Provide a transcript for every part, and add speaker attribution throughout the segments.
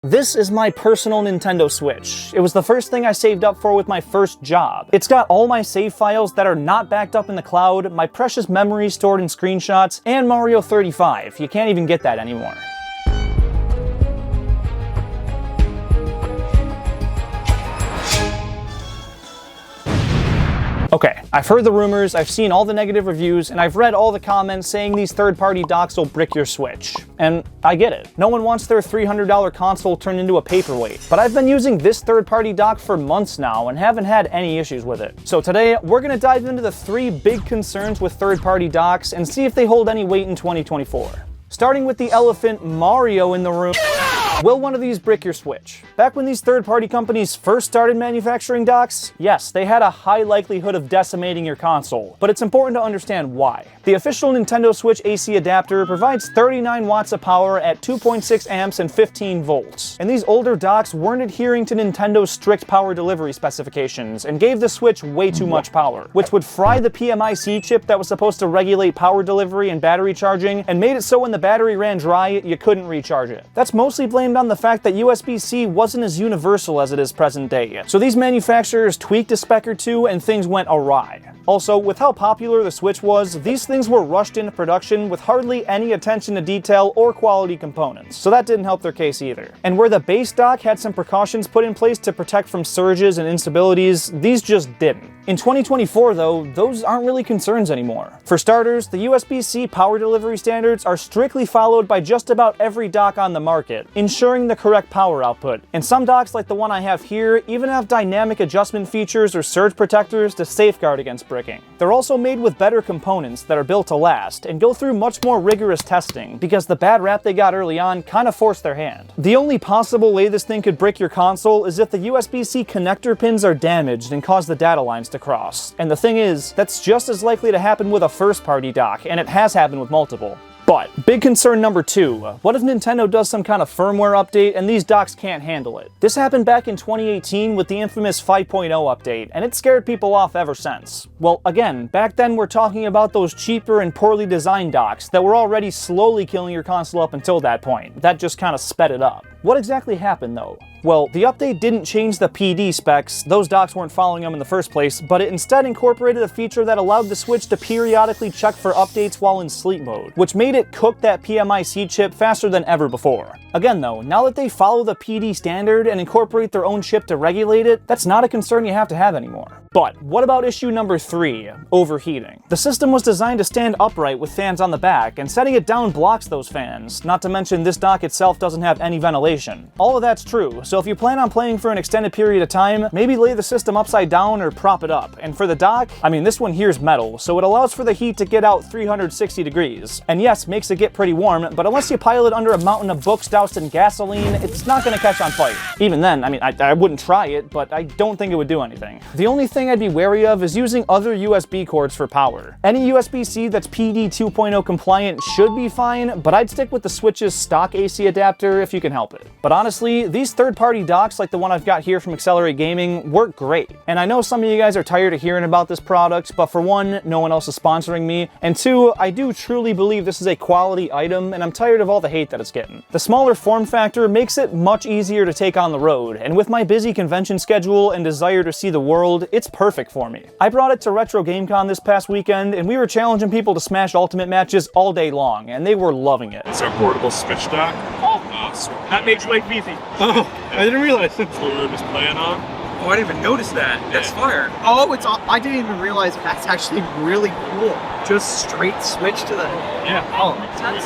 Speaker 1: This is my personal Nintendo Switch. It was the first thing I saved up for with my first job. It's got all my save files that are not backed up in the cloud, my precious memories stored in screenshots, and Mario 35. You can't even get that anymore. Okay, I've heard the rumors, I've seen all the negative reviews, and I've read all the comments saying these third-party docks will brick your Switch. And I get it. No one wants their $300 console turned into a paperweight. But I've been using this third-party dock for months now and haven't had any issues with it. So today, we're gonna dive into the 3 big concerns with third-party docks and see if they hold any weight in 2024. Starting with the elephant Mario in the room. Will one of these brick your Switch? Back when these third-party companies first started manufacturing docks, yes, they had a high likelihood of decimating your console, but it's important to understand why. The official Nintendo Switch AC adapter provides 39 watts of power at 2.6 amps and 15 volts, and these older docks weren't adhering to Nintendo's strict power delivery specifications and gave the Switch way too much power, which would fry the PMIC chip that was supposed to regulate power delivery and battery charging, and made it so when the battery ran dry, you couldn't recharge it. That's mostly blamed on the fact that USB-C wasn't as universal as it is present day. So these manufacturers tweaked a spec or two and things went awry. Also, with how popular the Switch was, these things were rushed into production with hardly any attention to detail or quality components, so that didn't help their case either. And where the base dock had some precautions put in place to protect from surges and instabilities, these just didn't. In 2024 though, those aren't really concerns anymore. For starters, the USB-C power delivery standards are strictly followed by just about every dock on the market, ensuring the correct power output. And some docks like the one I have here even have dynamic adjustment features or surge protectors to safeguard against bricking. They're also made with better components that are built to last and go through much more rigorous testing because the bad rap they got early on kind of forced their hand. The only possible way this thing could brick your console is if the USB-C connector pins are damaged and cause the data lines to cross. And the thing is, that's just as likely to happen with a first-party dock, and it has happened with multiple. But, big concern number 2, what if Nintendo does some kind of firmware update and these docks can't handle it? This happened back in 2018 with the infamous 5.0 update, and it scared people off ever since. Well, again, back then we're talking about those cheaper and poorly designed docks that were already slowly killing your console up until that point. That just kind of sped it up. What exactly happened though? Well, the update didn't change the PD specs, those docks weren't following them in the first place, but it instead incorporated a feature that allowed the Switch to periodically check for updates while in sleep mode, which made it cook that PMIC chip faster than ever before. Again though, now that they follow the PD standard and incorporate their own chip to regulate it, that's not a concern you have to have anymore. But what about issue number 3, overheating? The system was designed to stand upright with fans on the back, and setting it down blocks those fans, not to mention this dock itself doesn't have any ventilation. All of that's true, so if you plan on playing for an extended period of time, maybe lay the system upside down or prop it up. And for the dock, I mean this one here's metal, so it allows for the heat to get out 360 degrees. And yes, makes it get pretty warm, but unless you pile it under a mountain of books doused in gasoline, it's not gonna catch on fire. Even then, I mean, I wouldn't try it, but I don't think it would do anything. The only thing I'd be wary of is using other USB cords for power. Any USB-C that's PD 2.0 compliant should be fine, but I'd stick with the Switch's stock AC adapter if you can help it. But honestly, these third-party docks like the one I've got here from Accelerate Gaming work great. And I know some of you guys are tired of hearing about this product, but for one, no one else is sponsoring me, and 2, I do truly believe this is a quality item, and I'm tired of all the hate that it's getting. The smaller form factor makes it much easier to take on the road, and with my busy convention schedule and desire to see the world, it's perfect for me. I brought it to Retro GameCon this past weekend, and we were challenging people to smash Ultimate matches all day long, and they were loving it.
Speaker 2: It's our portable Switch dock.
Speaker 3: That makes life easy.
Speaker 2: Oh, I didn't realize that's what we were just playing on.
Speaker 3: Oh, I didn't even notice that. That's fire.
Speaker 4: Oh, it's all, I didn't even realize that's actually really cool. Just straight switch to the...
Speaker 2: Yeah.
Speaker 4: Oh.
Speaker 5: That's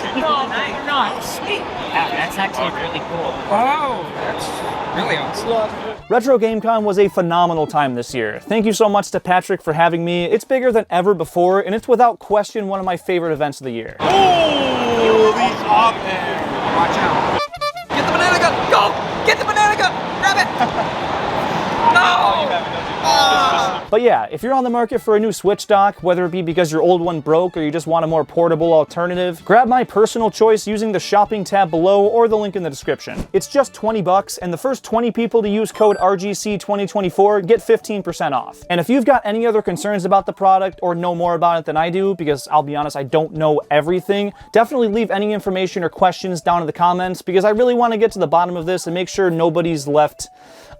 Speaker 5: sweet. Yeah, that's actually really cool.
Speaker 4: Oh, that's really awesome.
Speaker 1: Retro GameCon was a phenomenal time this year. Thank you so much to Patrick for having me. It's bigger than ever before, and it's without question one of my favorite events of the year.
Speaker 2: Oh, these hop there.
Speaker 4: Watch out.
Speaker 3: Get the banana gun! Go! Get the banana gun! Grab it! No!
Speaker 1: But yeah, if you're on the market for a new Switch dock, whether it be because your old one broke or you just want a more portable alternative, grab my personal choice using the shopping tab below or the link in the description. It's just 20 bucks, and the first 20 people to use code RGC2024 get 15% off. And if you've got any other concerns about the product or know more about it than I do, because I'll be honest, I don't know everything, definitely leave any information or questions down in the comments, because I really want to get to the bottom of this and make sure nobody's left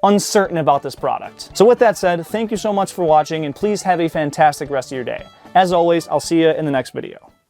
Speaker 1: uncertain about this product. So with that said, thank you so much for watching, and please have a fantastic rest of your day. As always, I'll see you in the next video.